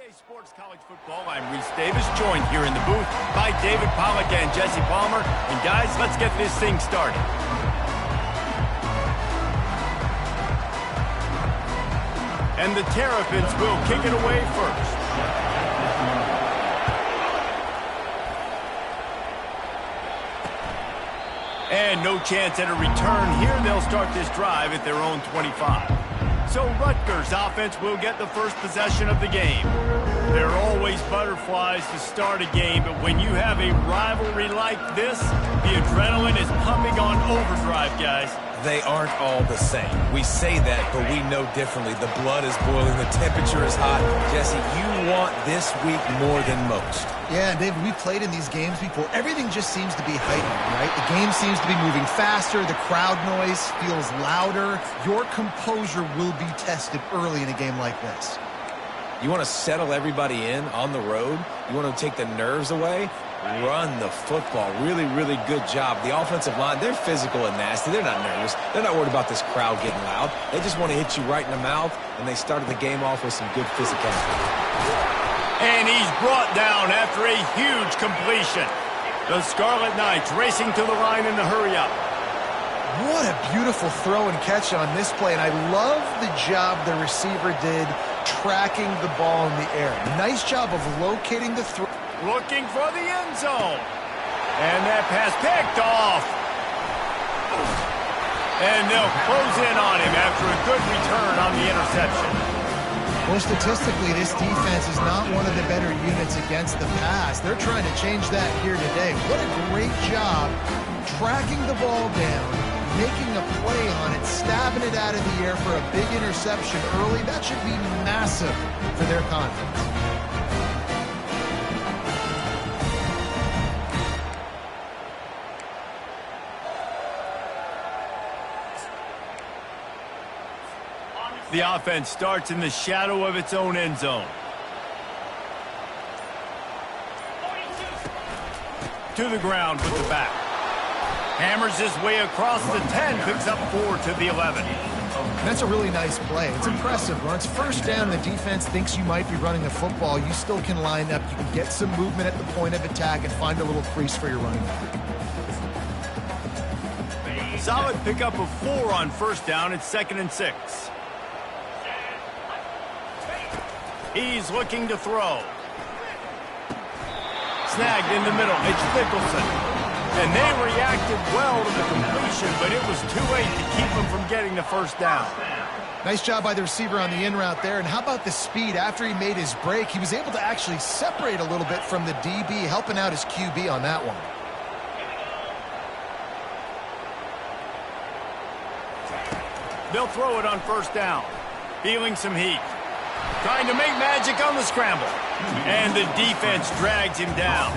EA Sports College Football, I'm Reese Davis, joined here in the booth by David Pollack and Jesse Palmer. And guys, let's get this thing started. And the Terrapins will kick it away first. And no chance at a return here. They'll start this drive at their own 25. So Rutgers offense will get the first possession of the game. There are always butterflies to start a game, but when you have a rivalry like this, the adrenaline is pumping on overdrive, guys. They aren't all the same. We say that, but we know differently. The blood is boiling. The temperature is hot. Jesse, you want this week more than most. Yeah, David, we've played in these games before. Everything just seems to be heightened, right? The game seems to be moving faster. The crowd noise feels louder. Your composure will be tested early in a game like this. You want to settle everybody in on the road? You want to take the nerves away? Run the football. Really, really good job. The offensive line, they're physical and nasty. They're not nervous. They're not worried about this crowd getting loud. They just want to hit you right in the mouth, and they started the game off with some good physicality. And he's brought down after a huge completion. The Scarlet Knights racing to the line in the hurry-up. What a beautiful throw and catch on this play, and I love the job the receiver did tracking the ball in the air. Nice job of locating the throw. Looking for the end zone. And that pass picked off. And they'll close in on him after a good return on the interception. Well, statistically, this defense is not one of the better units against the pass. They're trying to change that here today. What a great job tracking the ball down, making a play on it, stabbing it out of the air for a big interception early. That should be massive for their confidence. The offense starts in the shadow of its own end zone. To the ground with the back. Hammers his way across the 10, picks up 4 to the 11. That's a really nice play. It's impressive. When it's first down, the defense thinks you might be running the football. You still can line up. You can get some movement at the point of attack and find a little crease for your running back. Solid pickup of 4 on first down. It's 2nd and 6. He's looking to throw. Snagged in the middle. It's Nicholson. And they reacted well to the completion, but it was too late to keep them from getting the first down. Nice job by the receiver on the in route there. And how about the speed? After he made his break, he was able to actually separate a little bit from the DB, helping out his QB on that one. They'll throw it on first down. Feeling some heat. Trying to make magic on the scramble. And the defense drags him down.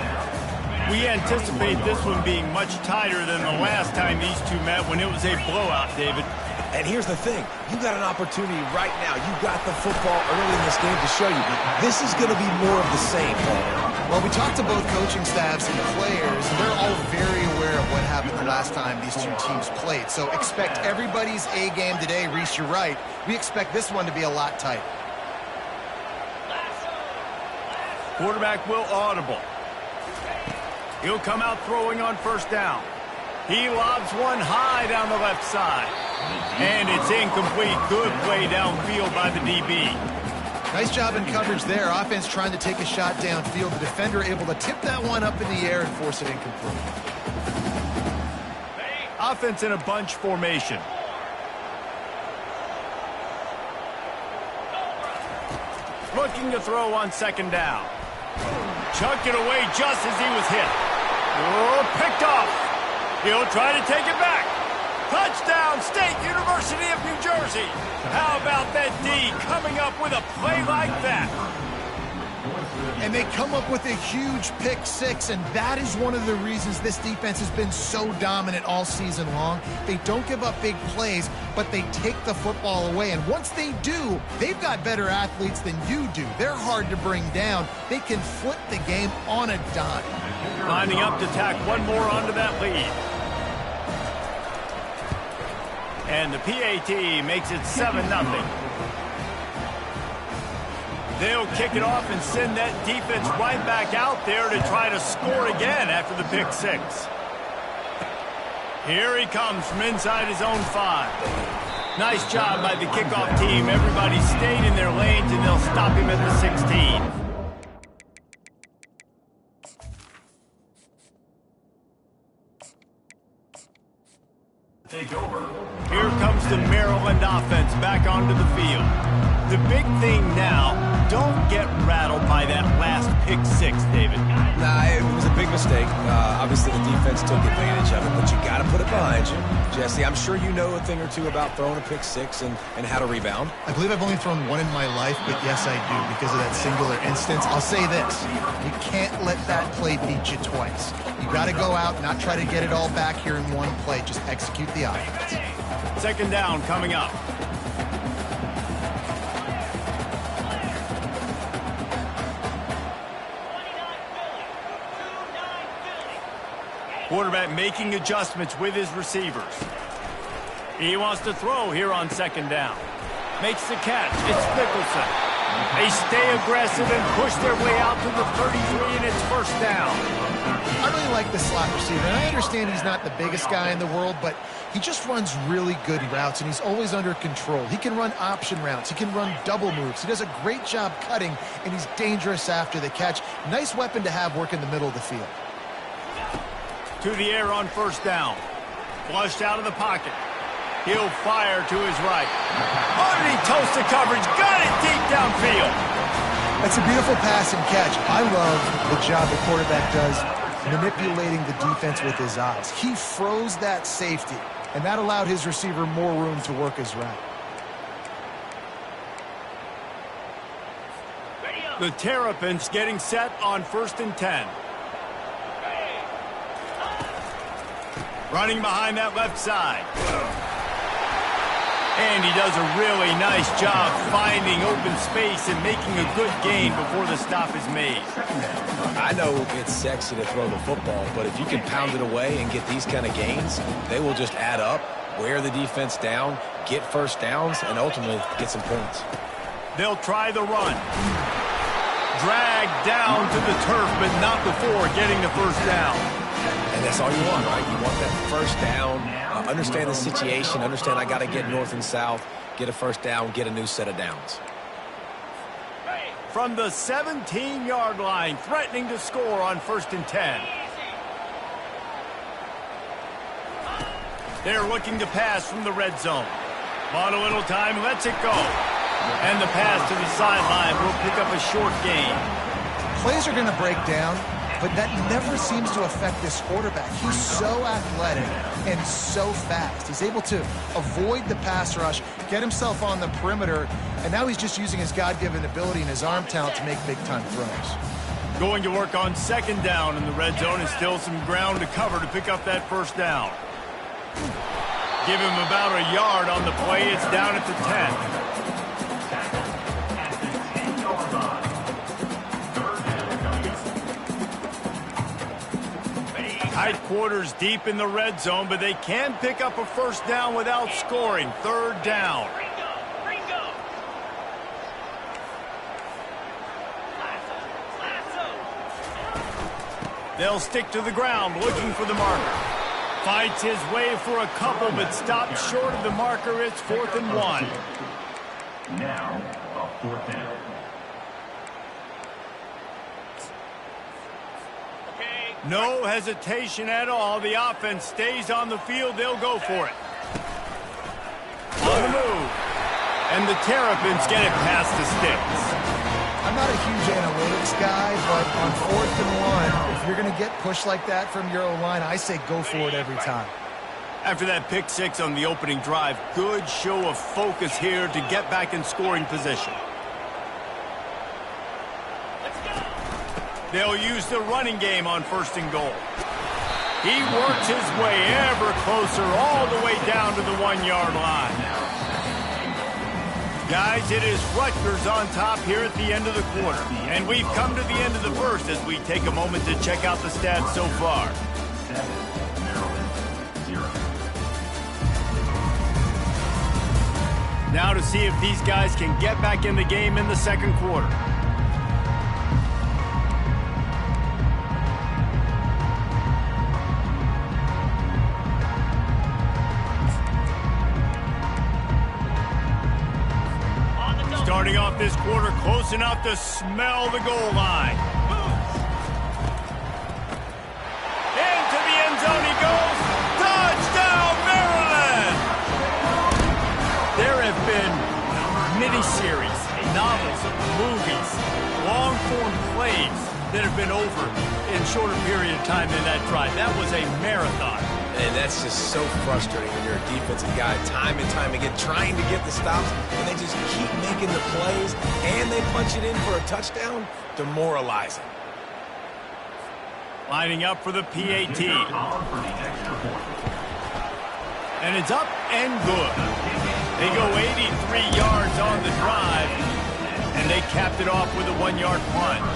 We anticipate this one being much tighter than the last time these two met when it was a blowout, David. And here's the thing. You got an opportunity right now. You got the football early in this game to show you. This is going to be more of the same, Paul. Well, we talked to both coaching staffs and players, and they're all very aware of what happened the last time these two teams played. So expect everybody's A game today. Reese, you're right. We expect this one to be a lot tighter. Quarterback will audible. He'll come out throwing on first down. He lobs one high down the left side. And it's incomplete. Good play downfield by the DB. Nice job in coverage there. Offense trying to take a shot downfield. The defender able to tip that one up in the air and force it incomplete. Offense in a bunch formation. Looking to throw on second down. Chucked it away just as he was hit. Oh, picked off. He'll try to take it back. Touchdown, State University of New Jersey. How about that D coming up with a play like that? And they come up with a huge pick six, and that is one of the reasons this defense has been so dominant all season long. They don't give up big plays, but they take the football away. And once they do, they've got better athletes than you do. They're hard to bring down. They can flip the game on a dime. Lining up to tack one more onto that lead. And the PAT makes it 7-0. They'll kick it off and send that defense right back out there to try to score again after the pick six. Here he comes from inside his own 5. Nice job by the kickoff team. Everybody stayed in their lanes, and they'll stop him at the 16. Take over. Here comes the Maryland offense back onto the field. The big thing now, don't get rattled by that last pick six, David. Nah, it was a big mistake. Obviously, the defense took advantage of it, but you got to put it behind you. Jesse, I'm sure you know a thing or two about throwing a pick six and how to rebound. I believe I've only thrown one in my life, but yes, I do because of that singular instance. I'll say this. You can't let that play beat you twice. You got to go out, not try to get it all back here in one play. Just execute the offense. Second down coming up. Quarterback making adjustments with his receivers. He wants to throw here on second down. Makes the catch. It's Mickelson. They stay aggressive and push their way out to the 33, and it's first down. I really like the slot receiver, and I understand he's not the biggest guy in the world, but he just runs really good routes, and he's always under control. He can run option routes. He can run double moves. He does a great job cutting, and he's dangerous after the catch. Nice weapon to have work in the middle of the field. To the air on first down. Flushed out of the pocket. He'll fire to his right. Underneath toast the coverage. Got it deep downfield. That's a beautiful pass and catch. I love the job the quarterback does manipulating the defense with his eyes. He froze that safety, and that allowed his receiver more room to work his route. The Terrapins getting set on 1st and 10. Running behind that left side. And he does a really nice job finding open space and making a good gain before the stop is made. I know it's sexy to throw the football, but if you can pound it away and get these kind of gains, they will just add up, wear the defense down, get first downs, and ultimately get some points. They'll try the run. Dragged down to the turf, but not before getting the first down. And that's all you want, right? You want that first down, understand the situation, understand I got to get north and south, get a first down, get a new set of downs. From the 17-yard line, threatening to score on 1st and 10. They're looking to pass from the red zone. Bought a little time, lets it go. And the pass to the sideline will pick up a short gain. Plays are going to break down, but that never seems to affect this quarterback. He's so athletic and so fast. He's able to avoid the pass rush, get himself on the perimeter, and now he's just using his God-given ability and his arm talent to make big-time throws. Going to work on second down in the red zone, and still some ground to cover to pick up that first down. Give him about a yard on the play. It's down at the 10. Tight quarters deep in the red zone, but they can pick up a first down without scoring. Third down. They'll stick to the ground, looking for the marker. Fights his way for a couple, but stops short of the marker. It's 4th and 1. Now, a 4th down. No hesitation at all. The offense stays on the field. They'll go for it. On the move. And the Terrapins get it past the sticks. I'm not a huge analytics guy, but on 4th and 1, if you're going to get pushed like that from your O-line, I say go for it every time. After that pick six on the opening drive, good show of focus here to get back in scoring position. They'll use the running game on 1st and goal. He works his way ever closer all the way down to the 1-yard line. Guys, it is Rutgers on top here at the end of the quarter. And we've come to the end of the first as we take a moment to check out the stats so far. Now to see if these guys can get back in the game in the second quarter. Starting off this quarter close enough to smell the goal line. Into the end zone he goes. Touchdown, Maryland! There have been miniseries, novels, movies, long-form plays that have been over in shorter period of time than that drive. That was a marathon. And that's just so frustrating when you're a defensive guy, time and time again, trying to get the stops, and they just keep making the plays, and they punch it in for a touchdown. Demoralizing. Lining up for the PAT. And it's up and good. They go 83 yards on the drive, and they capped it off with a 1-yard plunge.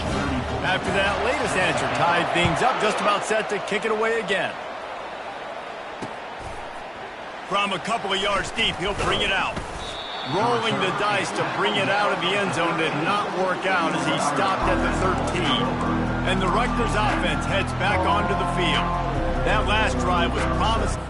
After that latest answer tied things up, just about set to kick it away again. From a couple of yards deep, he'll bring it out. Rolling the dice to bring it out of the end zone did not work out as he stopped at the 13. And the Rutgers offense heads back onto the field. That last drive was promising.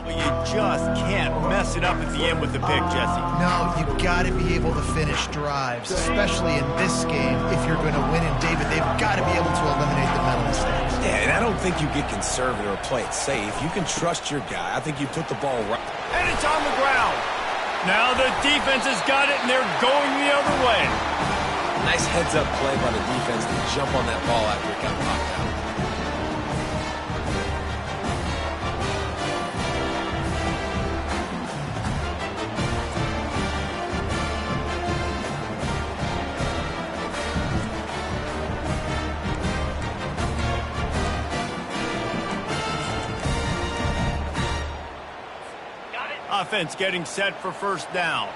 You just can't mess it up at the end with the pick, Jesse. No, you've got to be able to finish drives, especially in this game. If you're going to win in David, they've got to be able to eliminate the mental mistakes. Yeah, and I don't think you get conservative or play it safe. You can trust your guy. I think you put the ball right. And it's on the ground. Now the defense has got it, and they're going the other way. Nice heads-up play by the defense to jump on that ball after it got popped out. Offense getting set for first down.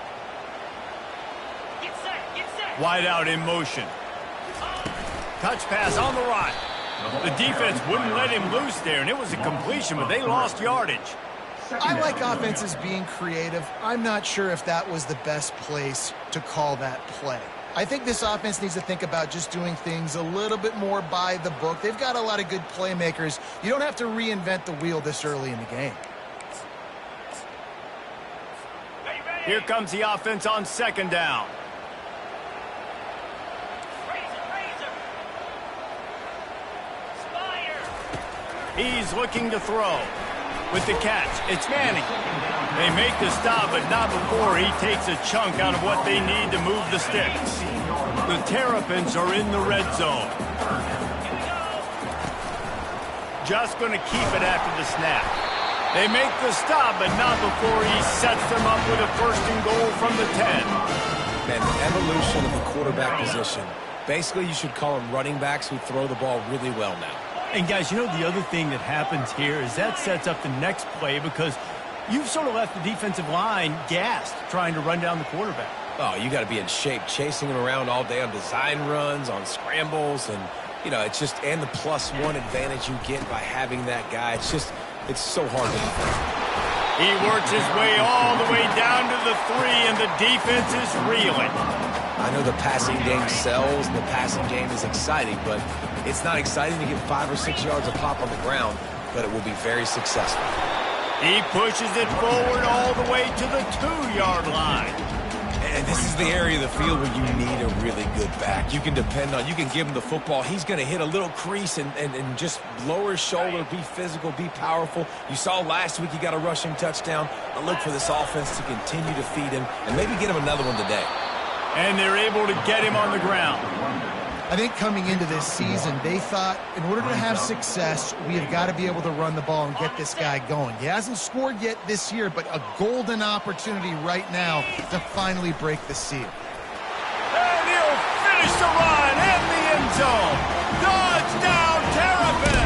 Get set, get set. Wide out in motion. Touch pass on the right. The defense wouldn't let him loose there, and it was a completion, but they lost yardage. I like offenses being creative. I'm not sure if that was the best place to call that play. I think this offense needs to think about just doing things a little bit more by the book. They've got a lot of good playmakers. You don't have to reinvent the wheel this early in the game. Here comes the offense on second down. He's looking to throw. With the catch, it's Manning. They make the stop, but not before he takes a chunk out of what they need to move the sticks. The Terrapins are in the red zone. Just going to keep it after the snap. They make the stop, but not before he sets them up with a first and goal from the 10. Man, the evolution of the quarterback position. Basically, you should call them running backs who throw the ball really well now. And guys, you know the other thing that happens here is that sets up the next play because you've sort of left the defensive line gassed trying to run down the quarterback. Oh, you got to be in shape, chasing him around all day on design runs, on scrambles, and, you know, it's just, and the +1 advantage you get by having that guy. It's just, it's so hard to defend. He works his way all the way down to the 3, and the defense is reeling. I know the passing game sells, and the passing game is exciting, but it's not exciting to get 5 or 6 yards of pop on the ground, but it will be very successful. He pushes it forward all the way to the 2-yard line. And this is the area of the field where you need a really good back. You can depend on, you can give him the football. He's going to hit a little crease and just lower his shoulder, be physical, be powerful. You saw last week he got a rushing touchdown. I look for this offense to continue to feed him and maybe get him another one today. And they're able to get him on the ground. I think coming into this season, they thought in order to have success, we have got to be able to run the ball and get this guy going. He hasn't scored yet this year, but a golden opportunity right now to finally break the seal. And he'll finish the run in the end zone. Touchdown, Terrapin!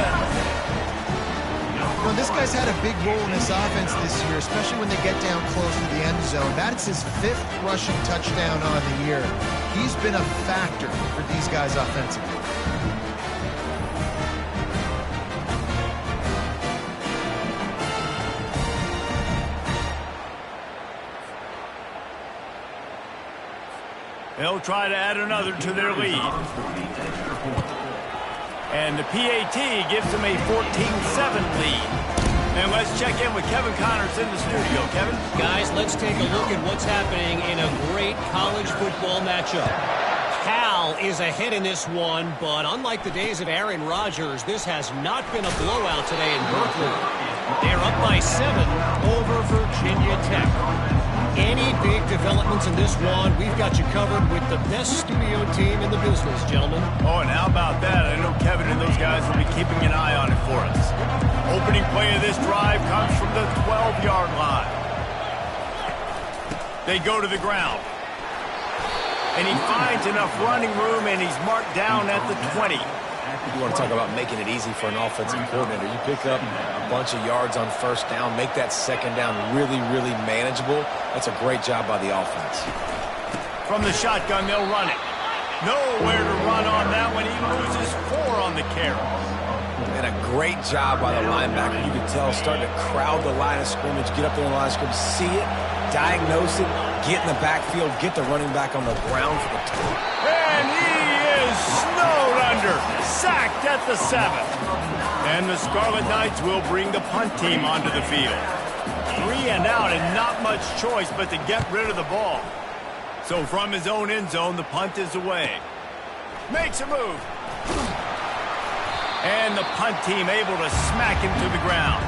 You know, this guy's had a big role in this offense this year, especially when they get down close to the end zone. That's his 5th rushing touchdown on the year. He's been a factor for these guys offensively. They'll try to add another to their lead. And the PAT gives them a 14-7 lead. And let's check in with Kevin Connors in the studio. Kevin? Guys, let's take a look at what's happening in a great college football matchup. Cal is ahead in this one, but unlike the days of Aaron Rodgers, this has not been a blowout today in Berkeley. They're up by 7 over Virginia Tech. Any big developments in this one, we've got you covered with the best studio team in the business, gentlemen. Oh, and how about that? I know Kevin and those guys will be keeping an eye on it for us. Opening play of this drive comes from the 12-yard line. They go to the ground. And he finds enough running room, and he's marked down at the 20. You want to talk about making it easy for an offensive coordinator. You pick up a bunch of yards on first down, make that second down really, really manageable. That's a great job by the offense. From the shotgun, they'll run it. Nowhere to run on that one. He loses 4 on the carry. And a great job by the linebacker. You can tell starting to crowd the line of scrimmage, get up there in the line of scrimmage, see it, diagnose it, get in the backfield, get the running back on the ground for the touchdown. And he is snowed under, sacked at the 7. And the Scarlet Knights will bring the punt team onto the field. 3 and out and not much choice but to get rid of the ball. So from his own end zone, the punt is away. Makes a move. And the punt team able to smack him to the ground.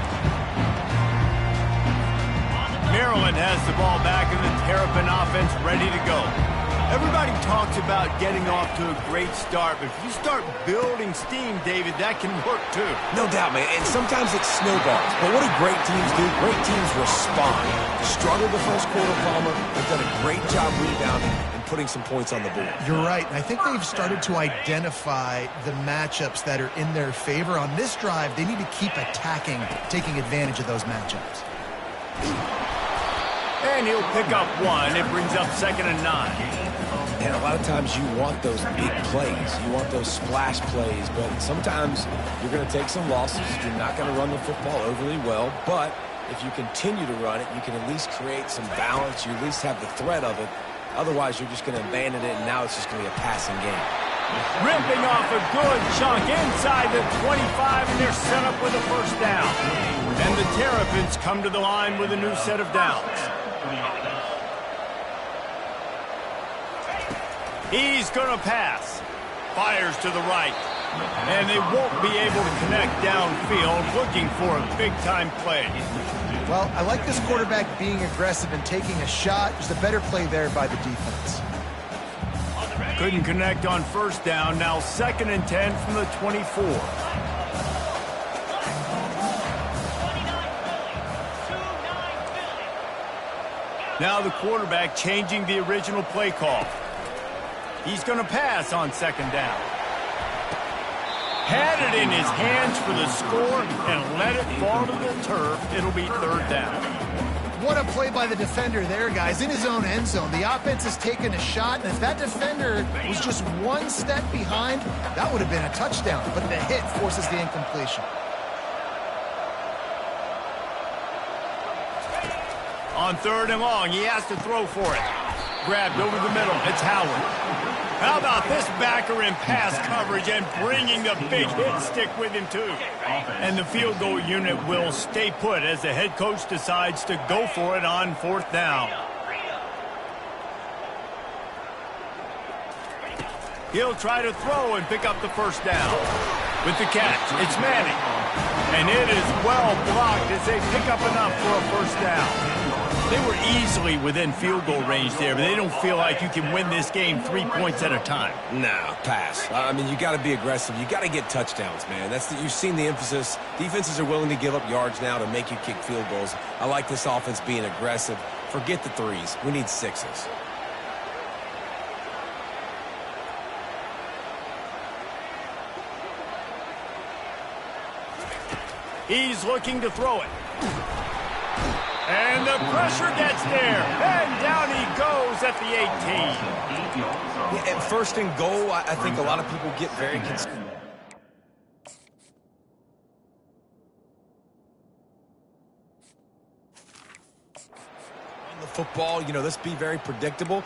Maryland has the ball back and the Terrapin offense ready to go. Everybody talks about getting off to a great start, but if you start building steam, David, that can work too. No doubt, man. And sometimes it snowballs. But what do great teams do? Great teams respond. Struggled the first quarter, Palmer. They've done a great job rebounding and putting some points on the board. You're right. And I think they've started to identify the matchups that are in their favor. On this drive, they need to keep attacking, taking advantage of those matchups. And he'll pick up 1. It brings up 2nd and 9. And a lot of times you want those big plays. You want those splash plays. But sometimes you're going to take some losses. You're not going to run the football overly well. But if you continue to run it, you can at least create some balance. You at least have the threat of it. Otherwise, you're just going to abandon it, and now it's just going to be a passing game. Ripping off a good chunk inside the 25, and they're set up with a first down. And the Terrapins come to the line with a new set of downs. He's going to pass. Fires to the right. And they won't be able to connect downfield, looking for a big-time play. Well, I like this quarterback being aggressive and taking a shot. There's a better play there by the defense. Couldn't connect on first down. Now 2nd and 10 from the 24. Now the quarterback changing the original play call. He's going to pass on second down. Had it in his hands for the score and let it fall to the turf. It'll be third down. What a play by the defender there, guys, in his own end zone. The offense has taken a shot, and if that defender was just one step behind, that would have been a touchdown. But the hit forces the incompletion. On third and long, he has to throw for it. Grabbed over the middle. It's Howard. How about this backer in pass coverage and bringing the big hit stick with him, too. And the field goal unit will stay put as the head coach decides to go for it on fourth down. He'll try to throw and pick up the first down. With the catch, it's Manning. And it is well blocked as they pick up enough for a first down. They were easily within field goal range there, but they don't feel like you can win this game 3 points at a time. Nah, pass. I mean, you got to be aggressive. You got to get touchdowns, man. You've seen the emphasis. Defenses are willing to give up yards now to make you kick field goals. I like this offense being aggressive. Forget the threes. We need sixes. He's looking to throw it. And the pressure gets there. And down he goes at the 18. Yeah, at first and goal, I think a lot of people get very concerned. On the football, let's be very predictable.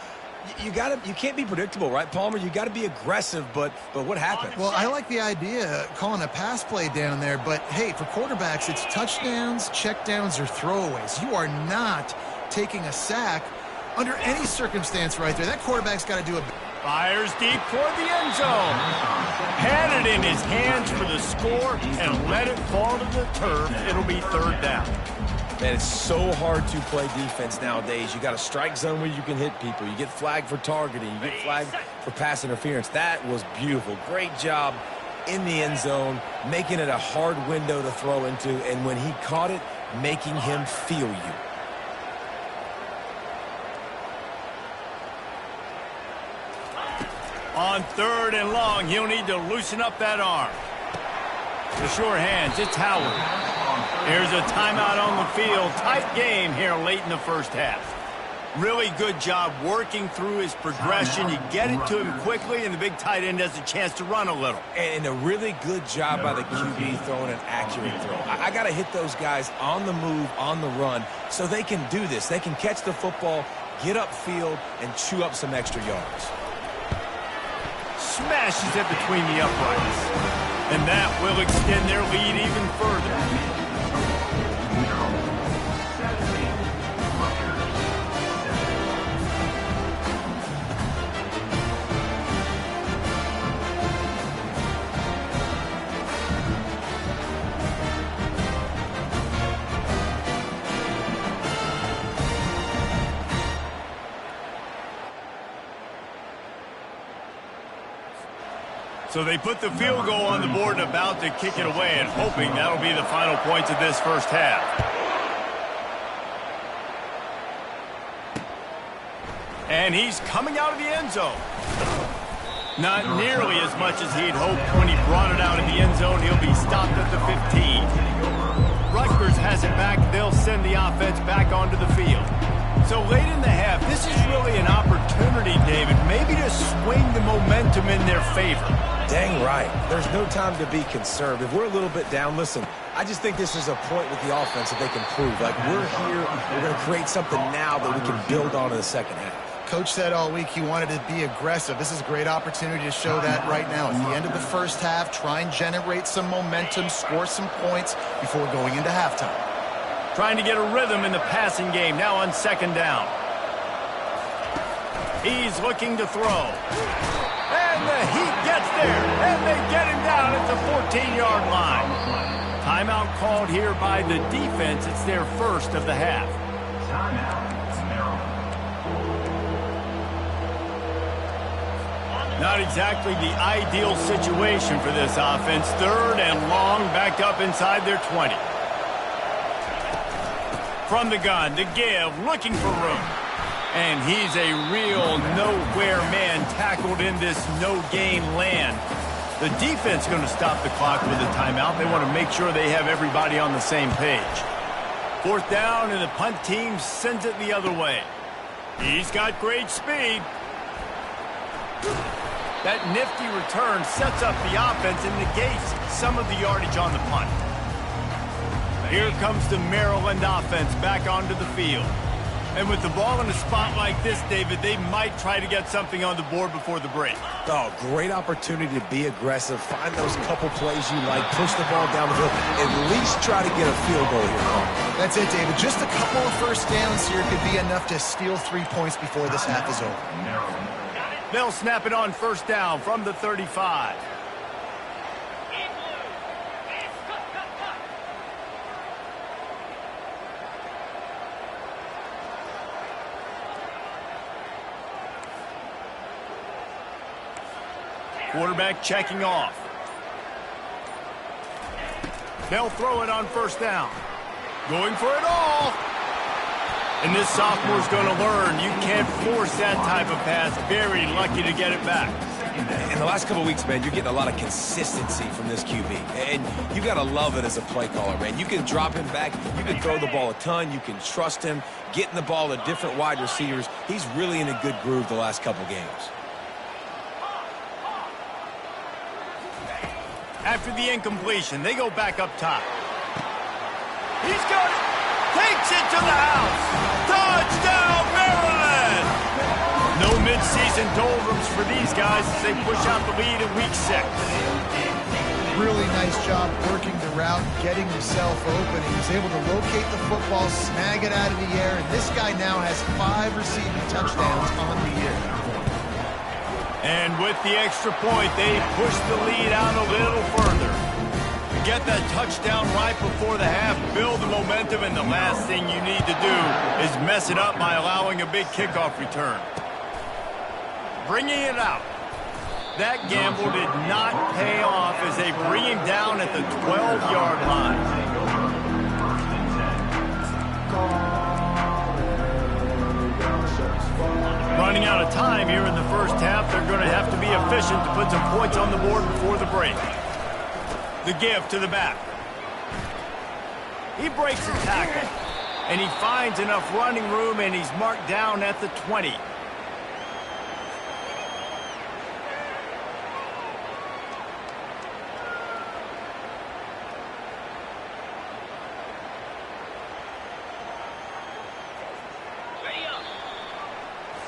You can't be predictable, right, Palmer? You got to be aggressive, but what happened? Well, I like the idea of calling a pass play down there, but hey, for quarterbacks, it's touchdowns, checkdowns, or throwaways. You are not taking a sack under any circumstance right there. That quarterback's got to do a... Fires deep toward the end zone. Had it in his hands for the score and let it fall to the turf. It'll be third down. Man, it's so hard to play defense nowadays. You got a strike zone where you can hit people. You get flagged for targeting. You get flagged for pass interference. That was beautiful. Great job in the end zone, making it a hard window to throw into, and when he caught it, making him feel you. On third and long, he'll need to loosen up that arm. The sure hands, it's Howard. There's a timeout on the field. Tight game here late in the first half. Really good job working through his progression. You get it to him quickly, and the big tight end has a chance to run a little. And a really good job by the QB throwing an accurate throw. I got to hit those guys on the move, on the run, so they can do this. They can catch the football, get upfield, and chew up some extra yards. Smashes it between the uprights. And that will extend their lead even further. So they put the field goal on the board and about to kick it away, and hoping that'll be the final points of this first half. And he's coming out of the end zone. Not nearly as much as he'd hoped when he brought it out of the end zone. He'll be stopped at the 15. Rutgers has it back. They'll send the offense back onto the field. So late in the half, this is really an opportunity, David, maybe to swing the momentum in their favor. Dang right. There's no time to be conservative. We're a little bit down. Listen, I just think this is a point with the offense that they can prove. Like, we're here, we're going to create something now that we can build on in the second half. Coach said all week he wanted to be aggressive. This is a great opportunity to show that right now. At the end of the first half, try and generate some momentum, score some points before going into halftime. Trying to get a rhythm in the passing game, now on second down. He's looking to throw. And the heat gets there, and they get him down at the 14-yard line. Timeout called here by the defense. It's their first of the half. Not exactly the ideal situation for this offense. Third and long, backed up inside their 20. From the gun, to give, looking for room. And he's a real nowhere man tackled in this no-gain land. The defense going to stop the clock with a timeout. They want to make sure they have everybody on the same page. 4th down, and the punt team sends it the other way. He's got great speed. That nifty return sets up the offense and negates some of the yardage on the punt. Here comes the Maryland offense back onto the field. And with the ball in a spot like this, David, they might try to get something on the board before the break. Oh, great opportunity to be aggressive. Find those couple plays you like. Push the ball down the field. At least try to get a field goal here. That's it, David. Just a couple of first downs here could be enough to steal 3 points before this half is over. They'll snap it on 1st down from the 35. Quarterback checking off. They'll throw it on 1st down. Going for it all. And this sophomore's going to learn you can't force that type of pass. Very lucky to get it back. In the last couple of weeks, man, you're getting a lot of consistency from this QB. And you got to love it as a play caller, man. You can drop him back. You can throw the ball a ton. You can trust him. Getting the ball to different wide receivers. He's really in a good groove the last couple games. After the incompletion, they go back up top. He's got it. Takes it to the house. Touchdown, Maryland! No midseason doldrums for these guys as they push out the lead in week 6. Really nice job working the route, getting himself open. He was able to locate the football, snag it out of the air, and this guy now has 5 receiving touchdowns on the year. And with the extra point, they push the lead out a little further. Get that touchdown right before the half, build the momentum, and the last thing you need to do is mess it up by allowing a big kickoff return. Bringing it out. That gamble did not pay off as they bring him down at the 12-yard line. Running out of time here in the first half. They're going to have to be efficient to put some points on the board before the break. The give to the back. He breaks a tackle, and he finds enough running room, and he's marked down at the 20.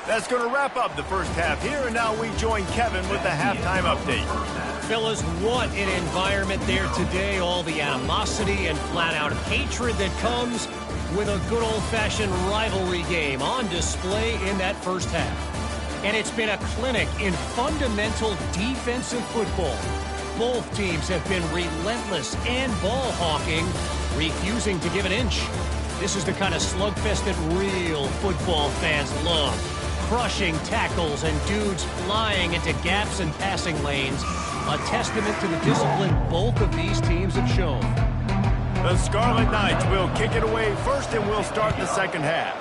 That's going to wrap up the first half here, and now we join Kevin with the halftime update. Fellas, what an environment there today. All the animosity and flat-out hatred that comes with a good old-fashioned rivalry game on display in that first half. And it's been a clinic in fundamental defensive football. Both teams have been relentless and ball-hawking, refusing to give an inch. This is the kind of slugfest that real football fans love. Crushing tackles and dudes flying into gaps and passing lanes. A testament to the discipline both of these teams have shown. The Scarlet Knights will kick it away first, and we'll start the second half.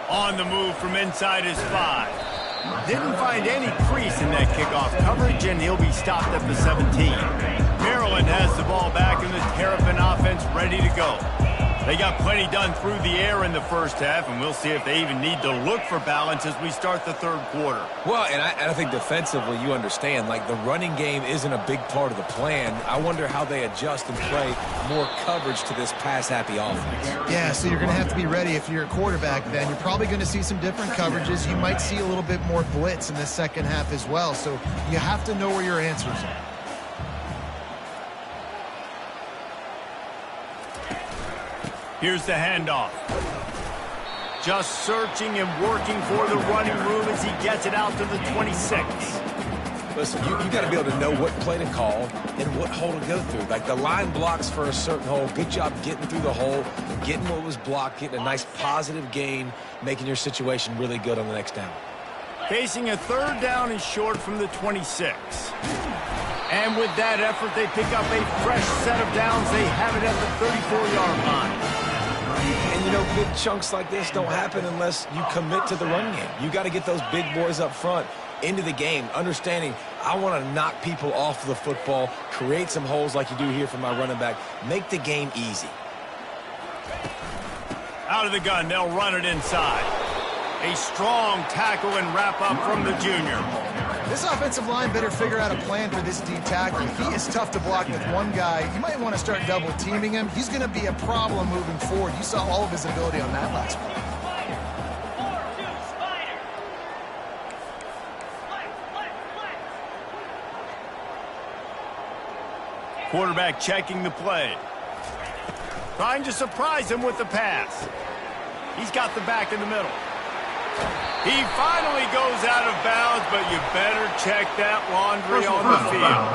On the move from inside his 5. Didn't find any crease in that kickoff coverage, and he'll be stopped at the 17. Maryland has the ball back, and the Terrapin offense ready to go. They got plenty done through the air in the first half, and we'll see if they even need to look for balance as we start the third quarter. Well, and I think defensively, you understand, like the running game isn't a big part of the plan. I wonder how they adjust and play more coverage to this pass-happy offense. Yeah, so you're going to have to be ready if you're a quarterback then. You're probably going to see some different coverages. You might see a little bit more blitz in the second half as well, so you have to know where your answers are. Here's the handoff. Just searching and working for the running room as he gets it out to the 26. Listen, you got to be able to know what play to call and what hole to go through. Like the line blocks for a certain hole. Good job getting through the hole, getting what was blocked, getting a nice positive gain, making your situation really good on the next down. Facing a third down and short from the 26. And with that effort, they pick up a fresh set of downs. They have it at the 34-yard line. And, you know, big chunks like this don't happen unless you commit to the run game. You got to get those big boys up front into the game, understanding I want to knock people off the football, create some holes like you do here for my running back, make the game easy. Out of the gun, they'll run it inside. A strong tackle and wrap-up from the junior. This offensive line better figure out a plan for this D tackle. He is tough to block with one guy. You might want to start double-teaming him. He's going to be a problem moving forward. You saw all of his ability on that last one. Quarterback checking the play. Trying to surprise him with the pass. He's got the back in the middle. He finally goes out of bounds, but you better check that laundry on the field.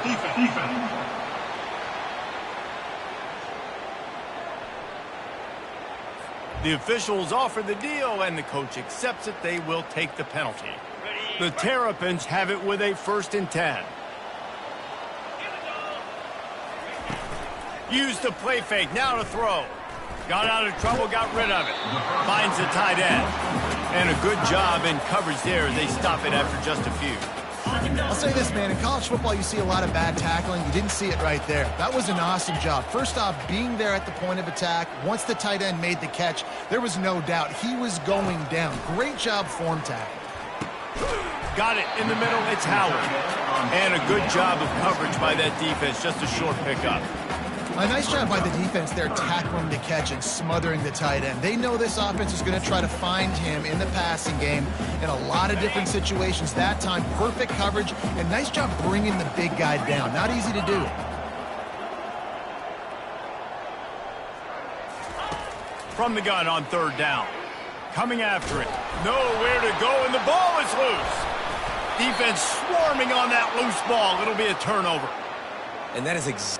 Defense. The officials offer the deal, and the coach accepts it. They will take the penalty. The Terrapins have it with a 1st and 10. Used the play fake, now to throw. Got out of trouble, got rid of it. Finds the tight end. And a good job in coverage there. They stop it after just a few. I'll say this, man. In college football, you see a lot of bad tackling. You didn't see it right there. That was an awesome job. First off, being there at the point of attack. Once the tight end made the catch, there was no doubt he was going down. Great job form tackle. Got it in the middle. It's Howard. And a good job of coverage by that defense. Just a short pickup. A nice job by the defense there tackling the catch and smothering the tight end. They know this offense is going to try to find him in the passing game in a lot of different situations. That time, perfect coverage and nice job bringing the big guy down. Not easy to do. From the gun on 3rd down. Coming after it. Nowhere to go, and the ball is loose. Defense swarming on that loose ball. It'll be a turnover. And that is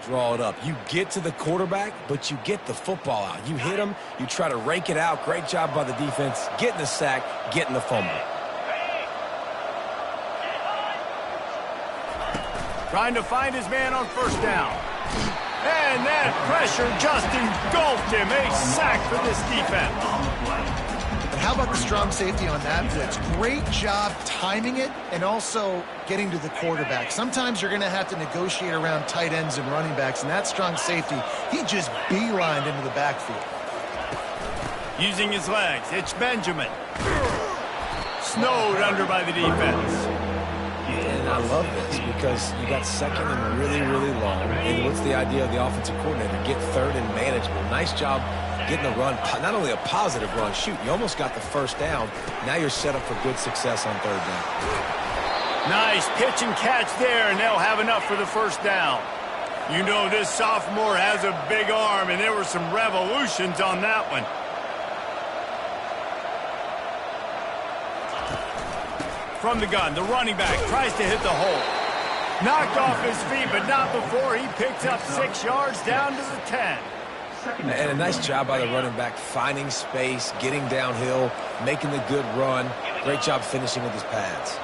draw it up. You get to the quarterback, but you get the football out. You hit him, you try to rake it out. Great job by the defense, getting the sack, getting the fumble. Trying to find his man on 1st down. And that pressure just engulfed him. A sack for this defense. But how about the strong safety on that blitz? Great job timing it and also getting to the quarterback. Sometimes you're going to have to negotiate around tight ends and running backs, and that strong safety, he just beelined into the backfield. Using his legs, it's Benjamin. Snowed under by the defense. And I love this because you got 2nd and really, really long. And what's the idea of the offensive coordinator? Get 3rd and manageable. Nice job getting the run, not only a positive run, shoot, you almost got the 1st down. Now you're set up for good success on 3rd down. Nice pitch and catch there, and they'll have enough for the 1st down. You know this sophomore has a big arm, and there were some revolutions on that one. From the gun, the running back tries to hit the hole. Knocked off his feet, but not before he picks up 6 yards down to the 10. And a nice job by the running back, finding space, getting downhill, making the good run. Great job finishing with his pads.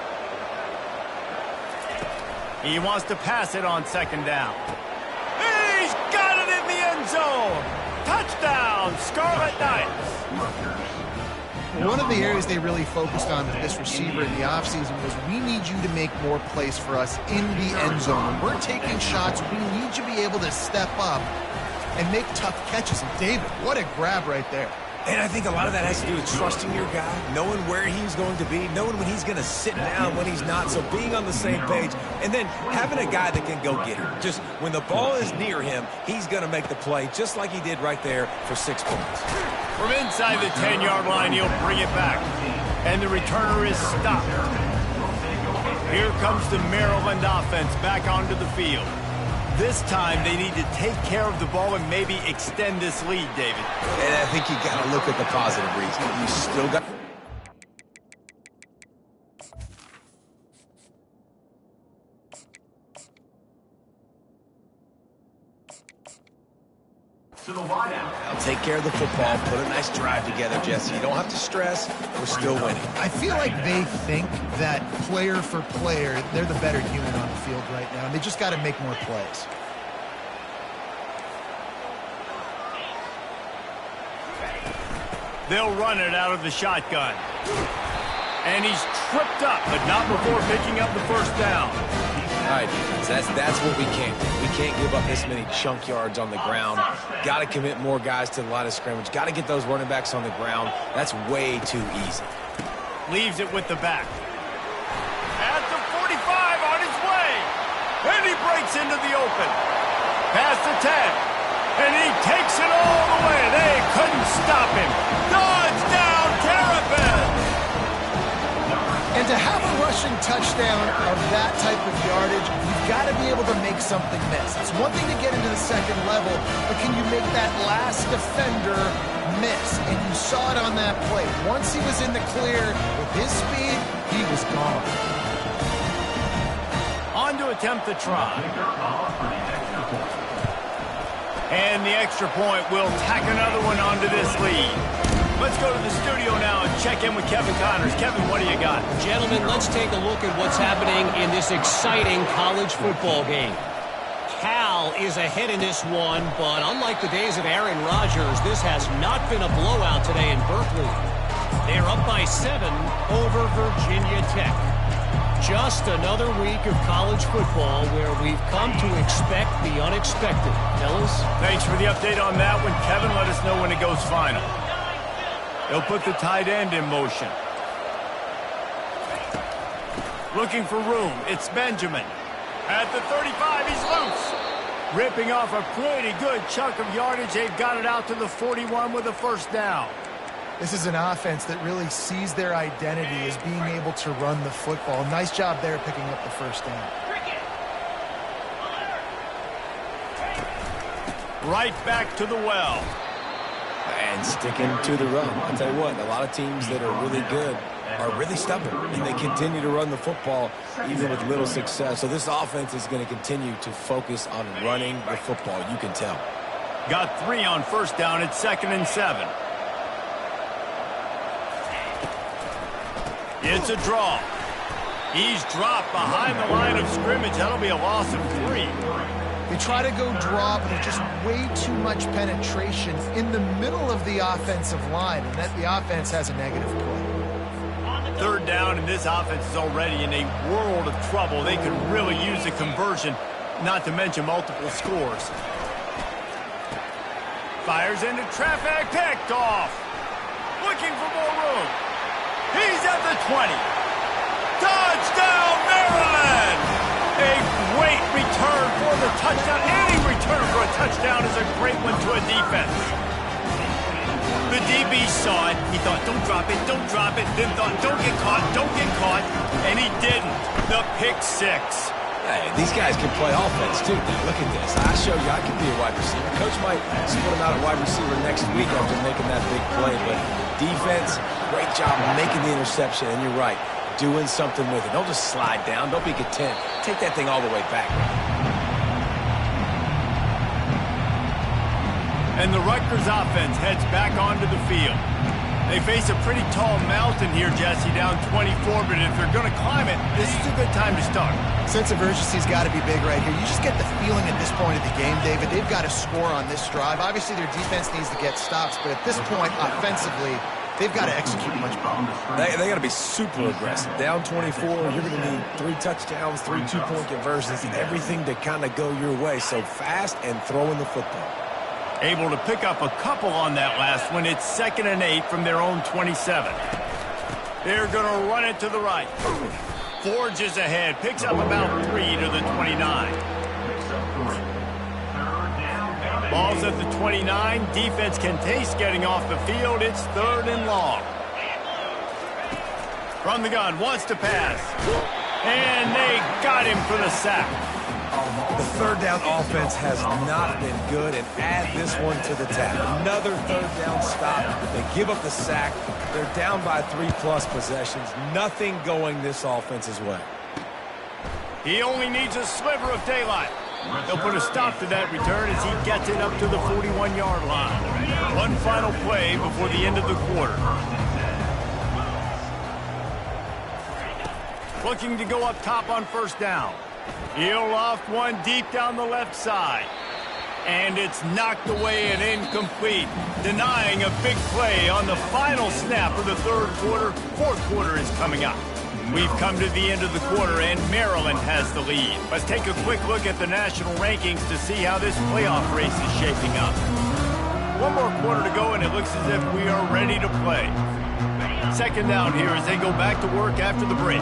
He wants to pass it on 2nd down. He's got it in the end zone. Touchdown, Scarlet Knights. One of the areas they really focused on with this receiver in the offseason was we need you to make more plays for us in the end zone. When we're taking shots, we need you to be able to step up and make tough catches. And David, what a grab right there. And I think a lot of that has to do with trusting your guy, knowing where he's going to be, knowing when he's going to sit down, when he's not, so being on the same page, and then having a guy that can go get him. Just when the ball is near him, he's going to make the play, just like he did right there for 6 points. From inside the 10-yard line, he'll bring it back, and the returner is stopped. Here comes the Maryland offense back onto the field. This time they need to take care of the ball and maybe extend this lead, David. And I think you got to look at the positive reason. You still got... To the wideout. They'll take care of the football, put a nice drive together, Jesse. You don't have to stress. We're still winning. I feel like they think that player for player, they're the better unit on the field right now, and they just got to make more plays. They'll run it out of the shotgun. And he's tripped up, but not before picking up the first down. All right, defense, that's what we can't do. We can't give up this many chunk yards on the ground. Got to commit more guys to the line of scrimmage. Got to get those running backs on the ground. That's way too easy. Leaves it with the back. At the 45 on his way. And he breaks into the open. Past the 10. And he takes it all the way. They couldn't stop him. Dodge down, Terrapin. And to have a rushing touchdown of that type of yardage, you've got to be able to make something miss. It's one thing to get into the second level, but can you make that last defender miss? And you saw it on that play. Once he was in the clear with his speed, he was gone. On to attempt the try. And the extra point will tack another one onto this lead. Let's go to the studio now and check in with Kevin Connors. Kevin, what do you got? Gentlemen, let's take a look at what's happening in this exciting college football game. Cal is ahead in this one, but unlike the days of Aaron Rodgers, this has not been a blowout today in Berkeley. They're up by 7 over Virginia Tech. Just another week of college football where we've come to expect the unexpected. Fellas? Thanks for the update on that one, Kevin. Let us know when it goes final. They'll put the tight end in motion. Looking for room. It's Benjamin. At the 35, he's loose. Ripping off a pretty good chunk of yardage. They've got it out to the 41 with a first down. This is an offense that really sees their identity as being able to run the football. Nice job there picking up the first down. Right back to the well. And sticking to the run. I'll tell you what, a lot of teams that are really good are really stubborn, and they continue to run the football even with little success. So this offense is going to continue to focus on running the football. You can tell. Got 3 on first down. It's 2nd and 7. It's a draw. He's dropped behind the line of scrimmage. That'll be a loss of 3. They try to go draw, but there's just way too much penetration in the middle of the offensive line, and that the offense has a negative play. 3rd down, and this offense is already in a world of trouble. They could really use a conversion, not to mention multiple scores. Fires into traffic, picked off. Looking for more room. He's at the 20. Touchdown, Maryland! A great return for the touchdown. Any return for a touchdown is a great one to a defense. The DB saw it. He thought, don't drop it, then thought, don't get caught, and he didn't. The pick 6. Hey, these guys can play offense, too. Now, look at this. I showed you I can be a wide receiver. Coach might split him out at wide receiver next week after making that big play, but defense, great job making the interception, and you're right, doing something with it. Don't just slide down. Don't be content. Take that thing all the way back. And the Rutgers offense heads back onto the field. They face a pretty tall mountain here, Jesse, down 24, but if they're going to climb it, this is a good time to start. Sense of urgency's got to be big right here. You just get the feeling at this point of the game, David, they've got to score on this drive. Obviously, their defense needs to get stops, but at this point, offensively, they've got to execute much better. They got to be super aggressive. Down 24, you're going to need 3 touchdowns, 3 two-point conversions, everything to kind of go your way. So fast and throwing the football. Able to pick up a couple on that last one. It's 2nd and 8 from their own 27. They're going to run it to the right. Forges ahead. Picks up about 3 to the 29. Ball's at the 29. Defense can taste getting off the field. It's 3rd and long. From the gun. Wants to pass. And they got him for the sack. The third down offense has not been good, and add this one to the tab. Another third down stop. They give up the sack. They're down by 3+ possessions. Nothing going this offense's way. He only needs a sliver of daylight. They'll put a stop to that return as he gets it up to the 41-yard line. One final play before the end of the quarter. Looking to go up top on first down. He'll loft one deep down the left side. And it's knocked away and incomplete, denying a big play on the final snap of the third quarter. Fourth quarter is coming up. We've come to the end of the quarter, and Maryland has the lead. Let's take a quick look at the national rankings to see how this playoff race is shaping up. One more quarter to go, and it looks as if we are ready to play. Second down here as they go back to work after the break.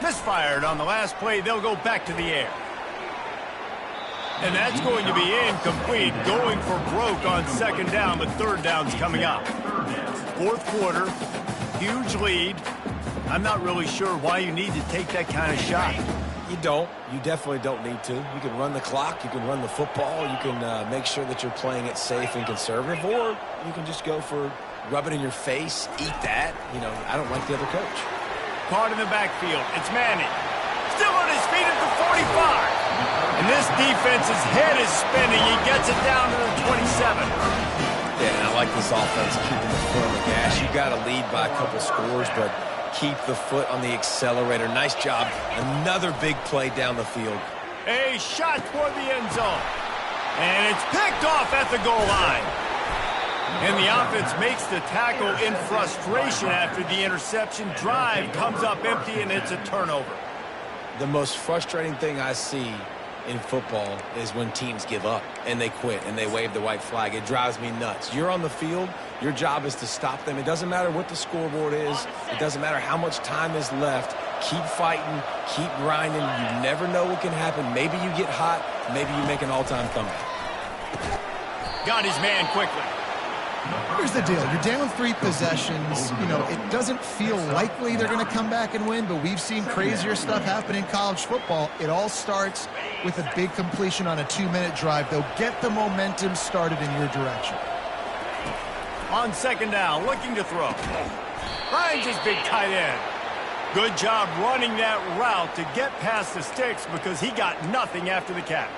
Misfired on the last play. They'll go back to the air. And that's going to be incomplete, going for broke on second down, but third down's coming up. Fourth quarter, huge lead. I'm not really sure why you need to take that kind of shot. You don't. You definitely don't need to. You can run the clock. You can run the football. You can make sure that you're playing it safe and conservative, or you can just go for rub it in your face, eat that. You know, I don't like the other coach. Caught in the backfield. It's Manning. Still on his feet at the 45. And this defense's head is spinning. He gets it down to the 27. Yeah, and I like this offense keeping the foot on the gas. You got to lead by a couple scores, but keep the foot on the accelerator. Nice job. Another big play down the field. A shot toward the end zone. And it's picked off at the goal line. And the offense makes the tackle in frustration after the interception. Drive comes up empty, and it's a turnover. The most frustrating thing I see in football is when teams give up and they quit and they wave the white flag. It drives me nuts. You're on the field. Your job is to stop them. It doesn't matter what the scoreboard is. It doesn't matter how much time is left. Keep fighting. Keep grinding. You never know what can happen. Maybe you get hot. Maybe you make an all-time comeback. Got his man quickly. Here's the deal. You're down 3 possessions. You know, it doesn't feel likely they're going to come back and win, but we've seen crazier stuff happen in college football. It all starts with a big completion on a 2-minute drive. They'll get the momentum started in your direction. On second down, looking to throw. Finds his big tight end. Good job running that route to get past the sticks because he got nothing after the catch.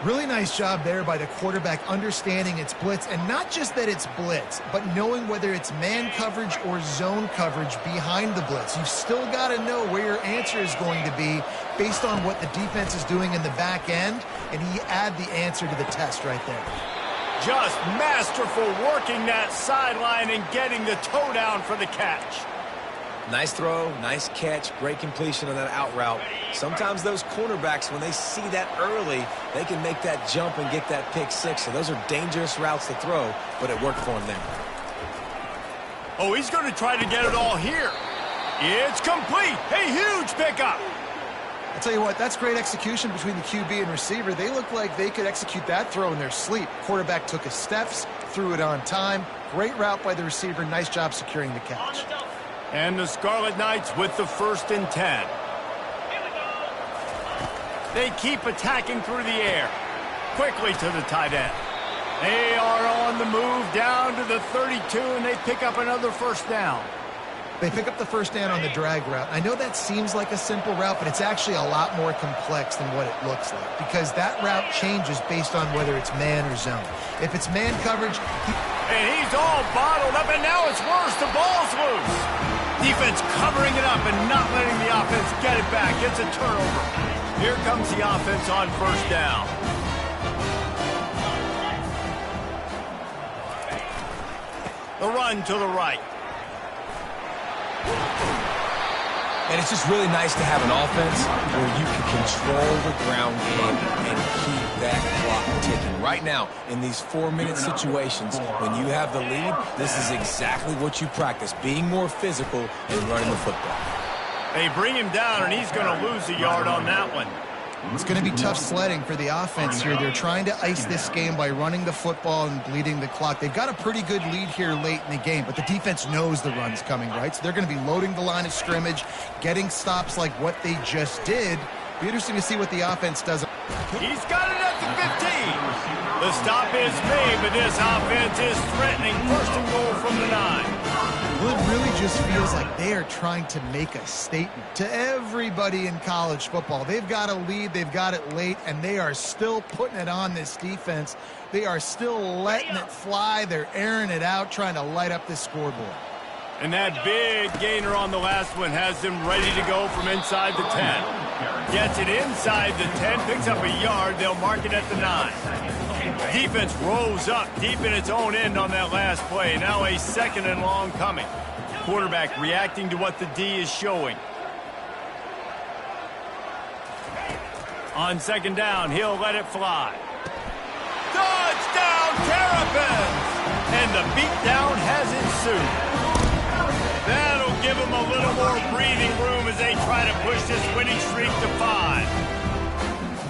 Really nice job there by the quarterback understanding it's blitz, and not just that it's blitz, but knowing whether it's man coverage or zone coverage behind the blitz. You've still got to know where your answer is going to be based on what the defense is doing in the back end, and he add the answer to the test right there. Just masterful working that sideline and getting the toe down for the catch. Nice throw, nice catch, great completion on that out route. Sometimes those cornerbacks, when they see that early, they can make that jump and get that pick six. So those are dangerous routes to throw, but it worked for him there. Oh, he's going to try to get it all here. It's complete. A huge pickup. I'll tell you what, that's great execution between the QB and receiver. They look like they could execute that throw in their sleep. Quarterback took his steps, threw it on time. Great route by the receiver. Nice job securing the catch. And the Scarlet Knights with the 1st and 10. They keep attacking through the air. Quickly to the tight end. They are on the move down to the 32, and they pick up another 1st down. They pick up the 1st down on the drag route. I know that seems like a simple route, but it's actually a lot more complex than what it looks like, because that route changes based on whether it's man or zone. If it's man coverage... And he's all bottled up, and now it's worse. The ball's loose. Defense covering it up and not letting the offense get it back. It's a turnover. Here comes the offense on 1st down. The run to the right. And it's just really nice to have an offense where you can control the ground game and keep that clock ticking. Right now, in these 4-minute situations, when you have the lead, this is exactly what you practice, being more physical and running the football. They bring him down, and he's going to lose a yard on that one. It's going to be tough sledding for the offense here. They're trying to ice this game by running the football and bleeding the clock. They've got a pretty good lead here late in the game, but the defense knows the run's coming, right? So they're going to be loading the line of scrimmage, getting stops like what they just did. Be interesting to see what the offense does. He's got it at the 15. The stop is made, but this offense is threatening. First and goal from the 9. Well, it really just feels like they are trying to make a statement to everybody in college football. They've got a lead, they've got it late, and they are still putting it on this defense. They are still letting it fly. They're airing it out, trying to light up this scoreboard. And that big gainer on the last one has them ready to go from inside the 10. Gets it inside the 10, picks up a yard. They'll mark it at the 9. Defense rolls up deep in its own end on that last play. Now a second and long coming. Quarterback reacting to what the D is showing. On second down, he'll let it fly. Touchdown, Terrapins! And the beatdown has ensued. That'll give them a little more breathing room as they try to push this winning streak to 5.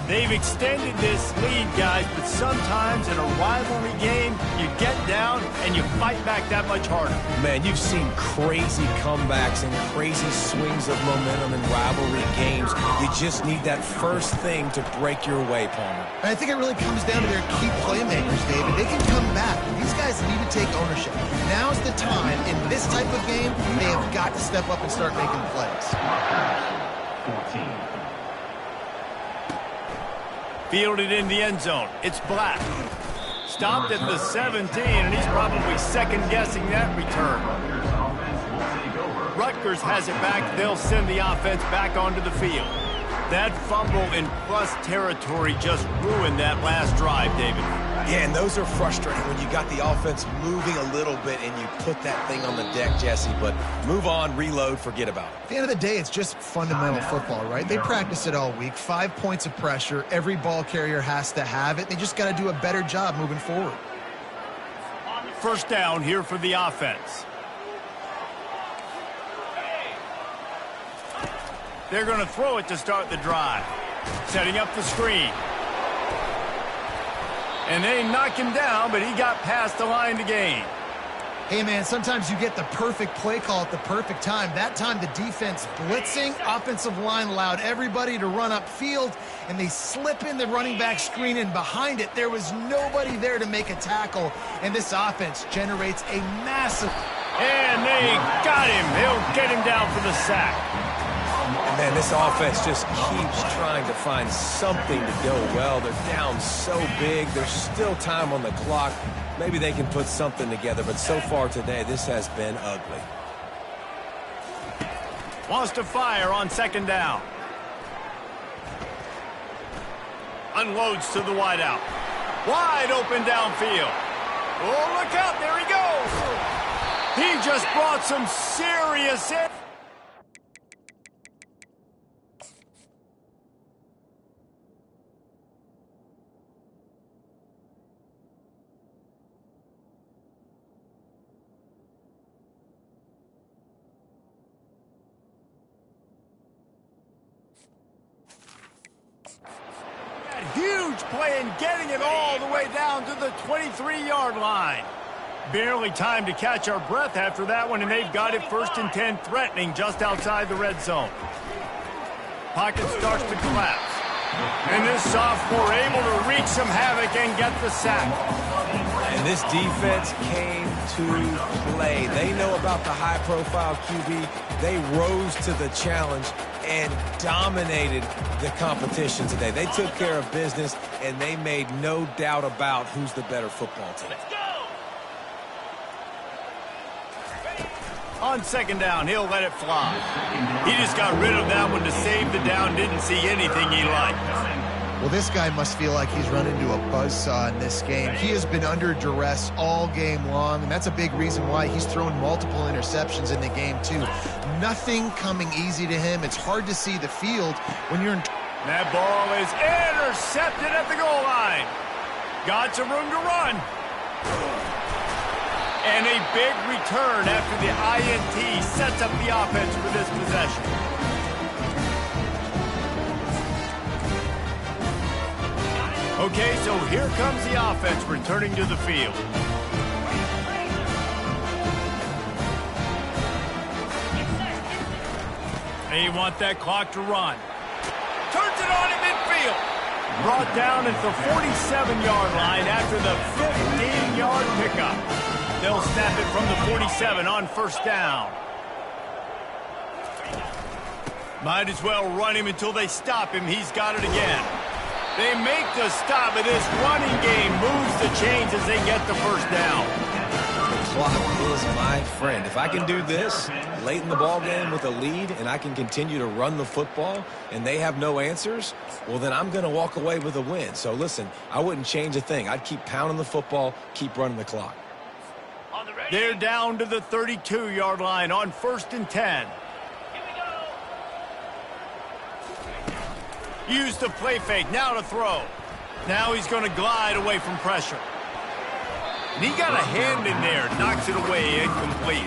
They've extended this lead, guys, but sometimes in a rivalry game, you get down and you fight back that much harder. Man, you've seen crazy comebacks and crazy swings of momentum in rivalry games. You just need that first thing to break your way, Palmer. And I think it really comes down to their key playmakers, David. They can come back. These guys need to take ownership. Now's the time. In this type of game, they have got to step up and start making plays. 14. Fielded in the end zone. It's Black. Stopped at the 17, and he's probably second-guessing that return. Rutgers has it back. They'll send the offense back onto the field. That fumble in plus territory just ruined that last drive, David. Yeah, and those are frustrating when you got the offense moving a little bit and you put that thing on the deck, Jesse. But move on, reload, forget about it. At the end of the day, it's just fundamental football, right? They practice it all week. 5 points of pressure. Every ball carrier has to have it. They just got to do a better job moving forward. First down here for the offense. They're going to throw it to start the drive. Setting up the screen. And they knock him down, but he got past the line to gain. Hey, man, sometimes you get the perfect play call at the perfect time. That time, the defense blitzing, offensive line allowed everybody to run upfield, and they slip in the running back screen, and behind it, there was nobody there to make a tackle, and this offense generates a massive... And they got him. They'll get him down for the sack. Man, this offense just keeps trying to find something to go well. They're down so big. There's still time on the clock. Maybe they can put something together, but so far today, this has been ugly. Wants to fire on second down. Unloads to the wideout. Wide open downfield. Oh, look out. There he goes. He just brought some serious hit. Huge play and getting it all the way down to the 23-yard line. Barely time to catch our breath after that one, and they've got it first and 10, threatening just outside the red zone. Pocket starts to collapse. And this sophomore able to wreak some havoc and get the sack. And this defense came to play. They know about the high-profile QB. They rose to the challenge and dominated the competition today. They took care of business, and they made no doubt about who's the better football team. On second down, he'll let it fly. He just got rid of that one to save the down, didn't see anything he liked. Well, this guy must feel like he's run into a buzzsaw in this game. He has been under duress all game long, and that's a big reason why he's thrown multiple interceptions in the game, too. Nothing coming easy to him. It's hard to see the field when you're in... That ball is intercepted at the goal line. Got some room to run. And a big return after the INT sets up the offense for this possession. Okay, so here comes the offense returning to the field. They want that clock to run. Turns it on in midfield. Brought down at the 47-yard line after the 15-yard pickup. They'll snap it from the 47 on first down. Might as well run him until they stop him. He's got it again. They make the stop, and this running game moves the chains as they get the first down. The clock is my friend. If I can do this late in the ball game with a lead and I can continue to run the football and they have no answers, well, then I'm going to walk away with a win. So, listen, I wouldn't change a thing. I'd keep pounding the football, keep running the clock. They're down to the 32-yard line on 1st and 10. Use the play fake, now to throw. Now he's going to glide away from pressure. And he got a hand in there, knocks it away, incomplete.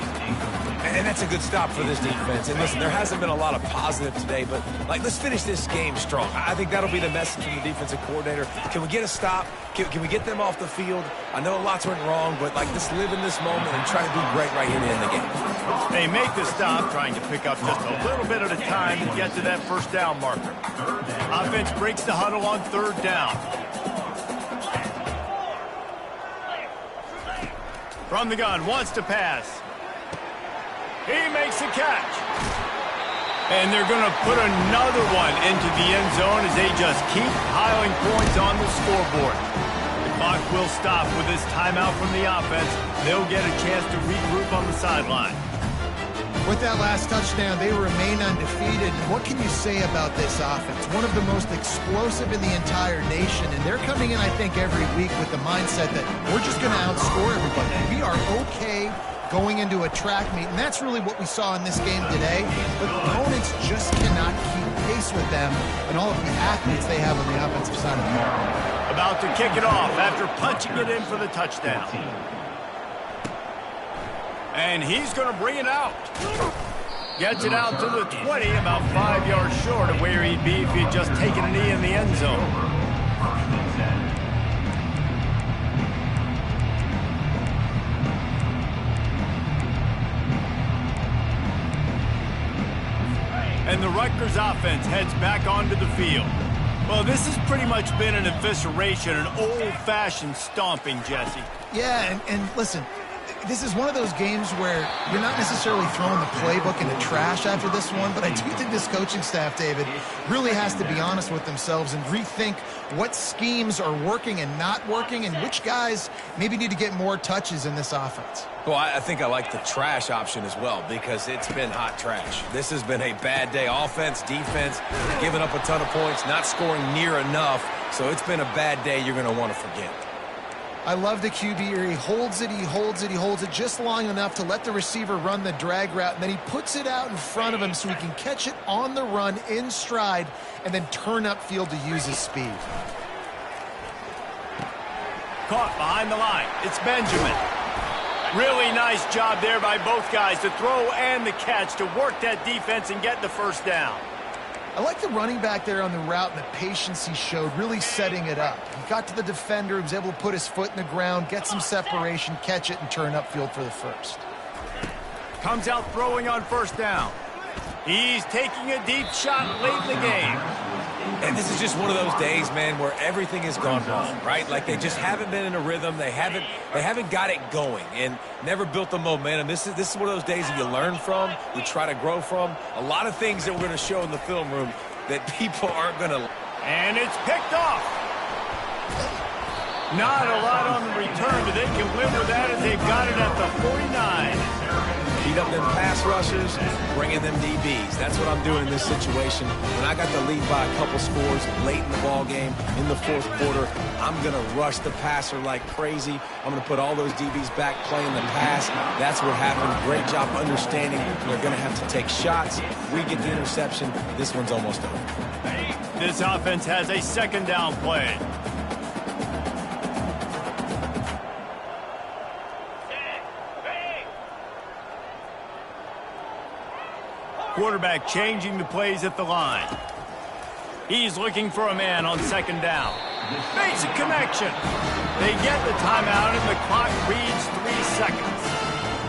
And that's a good stop for this defense. And listen, there hasn't been a lot of positive today, but, let's finish this game strong. I think that'll be the message from the defensive coordinator. Can we get a stop? Can we get them off the field? I know lots went wrong, but, just live in this moment and try to do great right here to end the game. They make the stop, trying to pick up just a little bit at a time to get to that first down marker. Offense breaks the huddle on 3rd down. From the gun, wants to pass. He makes a catch. And they're going to put another one into the end zone as they just keep piling points on the scoreboard. The clock will stop with this timeout from the offense. They'll get a chance to regroup on the sideline. With that last touchdown, they remain undefeated. And what can you say about this offense? One of the most explosive in the entire nation. And they're coming in, I think, every week with the mindset that we're just going to outscore everybody. We are okay going into a track meet. And that's really what we saw in this game today. But opponents just cannot keep pace with them and all of the athletes they have on the offensive side of the ball. About to kick it off after punching it in for the touchdown. And he's going to bring it out. Gets it out to the 20, about 5 yards short of where he'd be if he'd just taken a knee in the end zone. And the Rutgers offense heads back onto the field. Well, this has pretty much been an evisceration, an old-fashioned stomping, Jesse. Yeah, and listen, this is one of those games where you're not necessarily throwing the playbook in the trash after this one, but I do think this coaching staff, David, really has to be honest with themselves and rethink what schemes are working and not working and which guys maybe need to get more touches in this offense. Well, I think I like the trash option as well because it's been hot trash. This has been a bad day. Offense, defense, giving up a ton of points, not scoring near enough. So it's been a bad day you're going to want to forget. I love the QB here. He holds it, he holds it, he holds it just long enough to let the receiver run the drag route, and then he puts it out in front of him so he can catch it on the run in stride and then turn upfield to use his speed. Caught behind the line. It's Benjamin. Really nice job there by both guys, the throw and the catch to work that defense and get the first down. I like the running back there on the route and the patience he showed, really setting it up. He got to the defender, he was able to put his foot in the ground, get some separation, catch it, and turn upfield for the first. Comes out throwing on first down. He's taking a deep shot late in the game. And this is just one of those days, man, where everything has gone wrong, right? Like they just haven't been in a rhythm. They haven't got it going and never built the momentum. This is one of those days that you learn from, you try to grow from. A lot of things that we're going to show in the film room that people aren't going to. And it's picked off. Not a lot on the return, but they can live with that as they've got it at the 49. Beat up them pass rushers, bringing them DBs. That's what I'm doing in this situation. When I got the lead by a couple scores late in the ball game, in the fourth quarter, I'm going to rush the passer like crazy. I'm going to put all those DBs back playing the pass. That's what happened. Great job understanding they're going to have to take shots. We get the interception. This one's almost over. This offense has a second down play. Quarterback changing the plays at the line. He's looking for a man on second down. Makes a connection. They get the timeout, and the clock reads 3 seconds.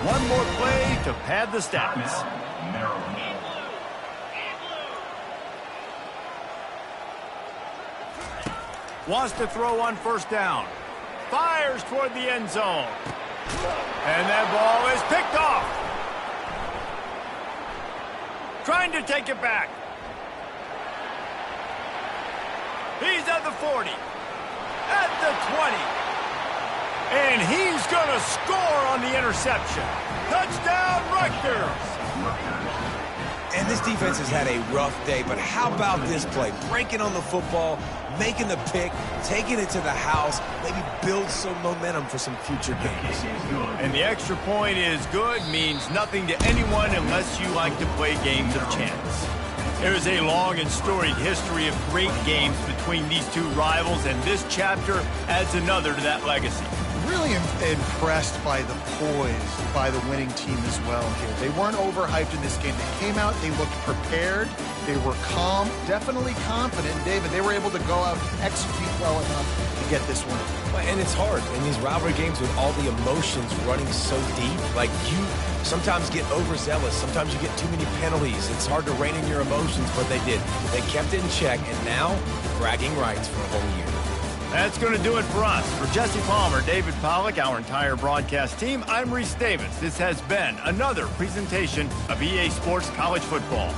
One more play to pad the stats. Wants to throw on first down. Fires toward the end zone. And that ball is picked off. Trying to take it back. He's at the 40. At the 20. And he's going to score on the interception. Touchdown, Rutgers. And this defense has had a rough day, but how about this play? Breaking on the football, making the pick, taking it to the house, maybe build some momentum for some future games. And the extra point is good, means nothing to anyone unless you like to play games of chance. There is a long and storied history of great games between these two rivals, and this chapter adds another to that legacy. Really impressed by the poise by the winning team as well here. They weren't overhyped in this game. They came out, they looked prepared, they were calm, definitely confident. David, they were able to go out and execute well enough to get this win. And it's hard in these rivalry games with all the emotions running so deep. Like, you sometimes get overzealous. Sometimes you get too many penalties. It's hard to rein in your emotions, but they did. They kept it in check, and now bragging rights for a whole year. That's going to do it for us. For Jesse Palmer, David Pollack, our entire broadcast team, I'm Reese Davis. This has been another presentation of EA Sports College Football.